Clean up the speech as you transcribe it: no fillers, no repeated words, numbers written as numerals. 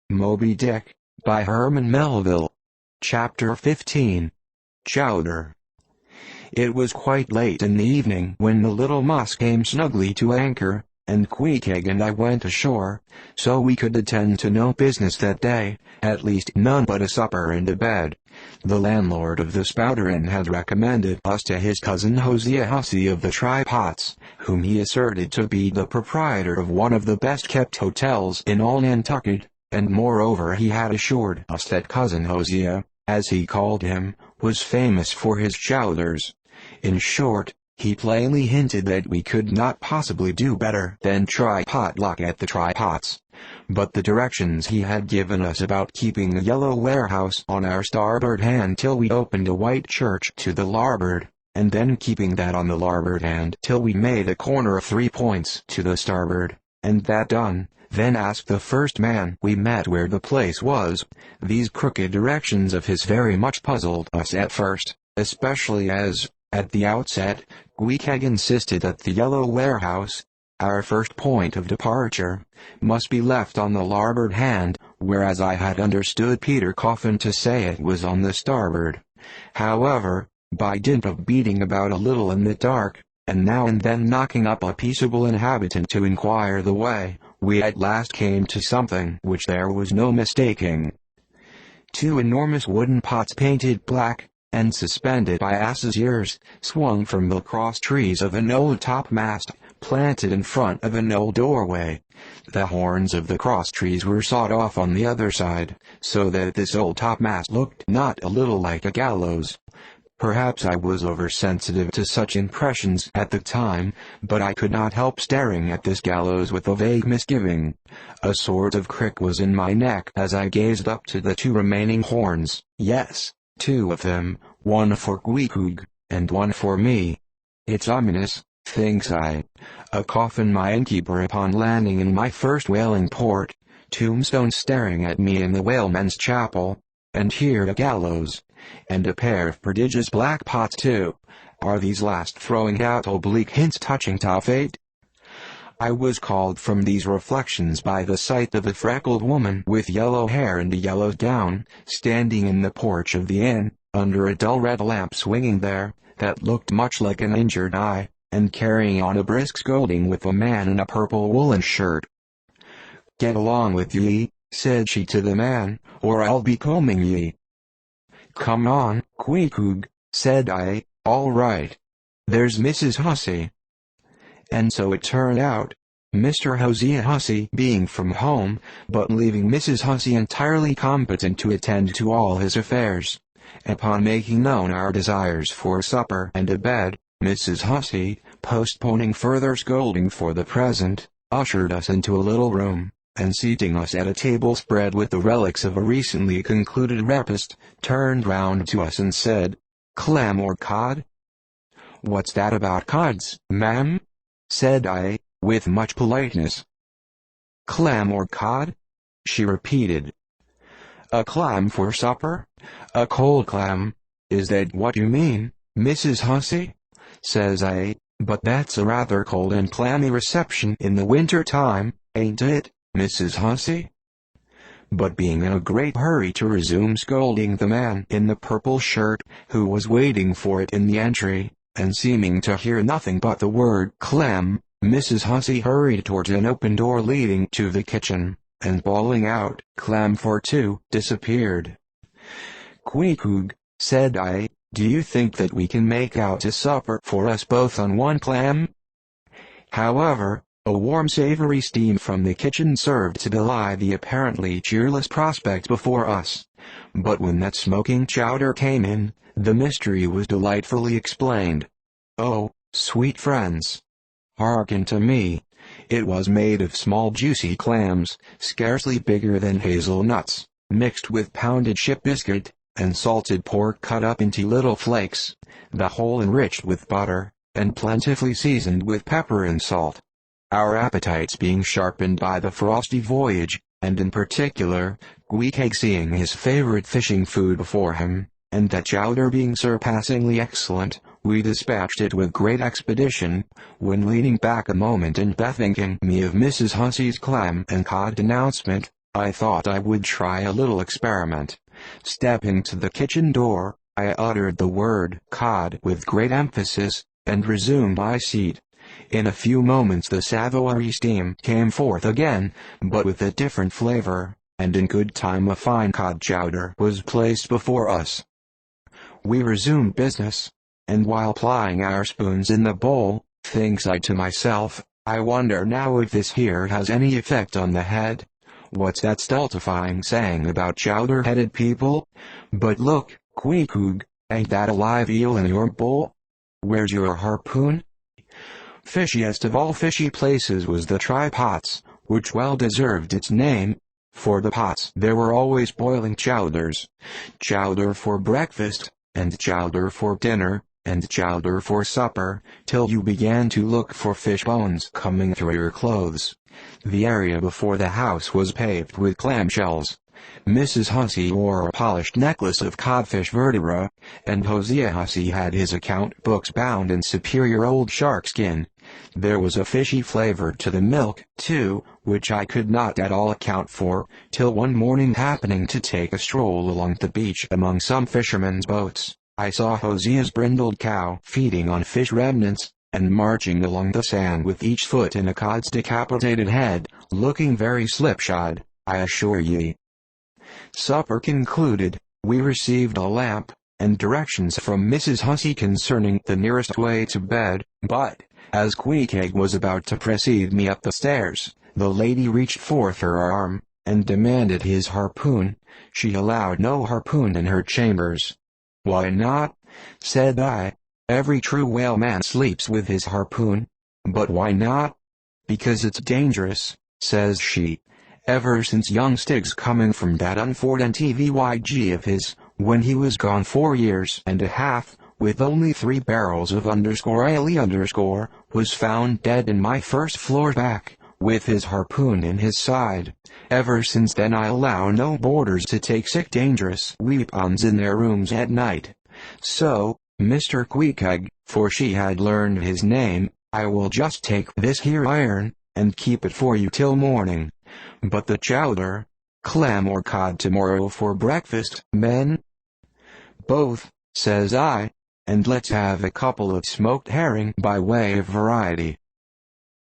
Moby-Dick, by Herman Melville. Chapter 15. Chowder. It was quite late in the evening when the little Moss came snugly to anchor, and Queequeg and I went ashore, so we could attend to no business that day, at least none but a supper and a bed. The landlord of the Spouter-Inn had recommended us to his cousin Hosea Hussey of the Tripods, whom he asserted to be the proprietor of one of the best-kept hotels in all Nantucket, and moreover he had assured us that cousin Hosea, as he called him, was famous for his chowders. In short, he plainly hinted that we could not possibly do better than try potluck at the Tripods. But the directions he had given us about keeping the yellow warehouse on our starboard hand till we opened a white church to the larboard, and then keeping that on the larboard hand till we made a corner of 3 points to the starboard, and that done, then asked the first man we met where the place was. These crooked directions of his very much puzzled us at first, especially as, at the outset, Queequeg insisted that the yellow warehouse, our first point of departure, must be left on the larboard hand, whereas I had understood Peter Coffin to say it was on the starboard. However, by dint of beating about a little in the dark, and now and then knocking up a peaceable inhabitant to inquire the way, we at last came to something which there was no mistaking. 2 enormous wooden pots painted black, and suspended by asses' ears, swung from the cross trees of an old topmast, planted in front of an old doorway. The horns of the cross trees were sawed off on the other side, so that this old topmast looked not a little like a gallows. Perhaps I was oversensitive to such impressions at the time, but I could not help staring at this gallows with a vague misgiving. A sort of crick was in my neck as I gazed up to the 2 remaining horns. Yes, 2 of them, one for Queequeg, and one for me. It's ominous, thinks I. A coffin my innkeeper upon landing in my first whaling port, tombstones staring at me in the whalemen's chapel, and here a gallows, and a pair of prodigious black pots too. Are these last throwing out oblique hints touching to fate? I was called from these reflections by the sight of a freckled woman with yellow hair and a yellow gown, standing in the porch of the inn, under a dull red lamp swinging there, that looked much like an injured eye, and carrying on a brisk scolding with a man in a purple woolen shirt. "Get along with ye," said she to the man, "or I'll be combing ye." "Come on, Queequeg," said I. "All right. There's Mrs. Hussey." And so it turned out, Mr. Hosea Hussey being from home, but leaving Mrs. Hussey entirely competent to attend to all his affairs. Upon making known our desires for supper and a bed, Mrs. Hussey, postponing further scolding for the present, ushered us into a little room, and seating us at a table spread with the relics of a recently concluded repast, turned round to us and said, "Clam or cod?" "What's that about cods, ma'am?" said I, with much politeness. "Clam or cod?" she repeated. "A clam for supper? A cold clam? Is that what you mean, Mrs. Hussey?" says I. "But that's a rather cold and clammy reception in the winter time, ain't it, Mrs. Hussey?" But being in a great hurry to resume scolding the man in the purple shirt, who was waiting for it in the entry, and seeming to hear nothing but the word clam, Mrs. Hussey hurried towards an open door leading to the kitchen, and bawling out, "Clam for 2, disappeared. "Queequeg," said I, "do you think that we can make out a supper for us both on 1 clam?" However, a warm savory steam from the kitchen served to belie the apparently cheerless prospect before us. But when that smoking chowder came in, the mystery was delightfully explained. Oh, sweet friends, hearken to me. It was made of small juicy clams, scarcely bigger than hazelnuts, mixed with pounded ship biscuit, and salted pork cut up into little flakes, the whole enriched with butter, and plentifully seasoned with pepper and salt. Our appetites being sharpened by the frosty voyage, and in particular, Queequeg seeing his favorite fishing food before him, and that chowder being surpassingly excellent, we dispatched it with great expedition, when leaning back a moment and bethinking me of Mrs. Hussey's clam and cod announcement, I thought I would try a little experiment. Stepping to the kitchen door, I uttered the word cod with great emphasis, and resumed my seat. In a few moments the savoury steam came forth again, but with a different flavour, and in good time a fine cod chowder was placed before us. We resumed business, and while plying our spoons in the bowl, thinks I to myself, I wonder now if this here has any effect on the head. What's that stultifying saying about chowder-headed people? But look, Queequeg, ain't that a live eel in your bowl? Where's your harpoon? Fishiest of all fishy places was the try-pots, which well deserved its name. For the pots there were always boiling chowders. Chowder for breakfast, and chowder for dinner, and chowder for supper, till you began to look for fish bones coming through your clothes. The area before the house was paved with clamshells. Mrs. Hussey wore a polished necklace of codfish vertebra, and Hosea Hussey had his account books bound in superior old shark skin. There was a fishy flavor to the milk, too, which I could not at all account for, till one morning happening to take a stroll along the beach among some fishermen's boats, I saw Hosea's brindled cow feeding on fish remnants, and marching along the sand with each foot in a cod's decapitated head, looking very slipshod, I assure ye. Supper concluded, we received a lamp, and directions from Mrs. Hussey concerning the nearest way to bed, but, as Queequeg was about to precede me up the stairs, the lady reached forth her arm, and demanded his harpoon. She allowed no harpoon in her chambers. Why not? Said I. Every true whaleman sleeps with his harpoon. But why not? Because it's dangerous, says she. Ever since young Stig's coming from that unfortunate TVYG of his, when he was gone 4 years and a half, with only 3 barrels of _ale_, was found dead in my first floor back, with his harpoon in his side. Ever since then I allow no boarders to take sick dangerous weapons in their rooms at night. So, Mr. Queequeg, for she had learned his name, I will just take this here iron, and keep it for you till morning. But the chowder, clam or cod tomorrow for breakfast, men? Both, says I, and let's have a couple of smoked herring by way of variety.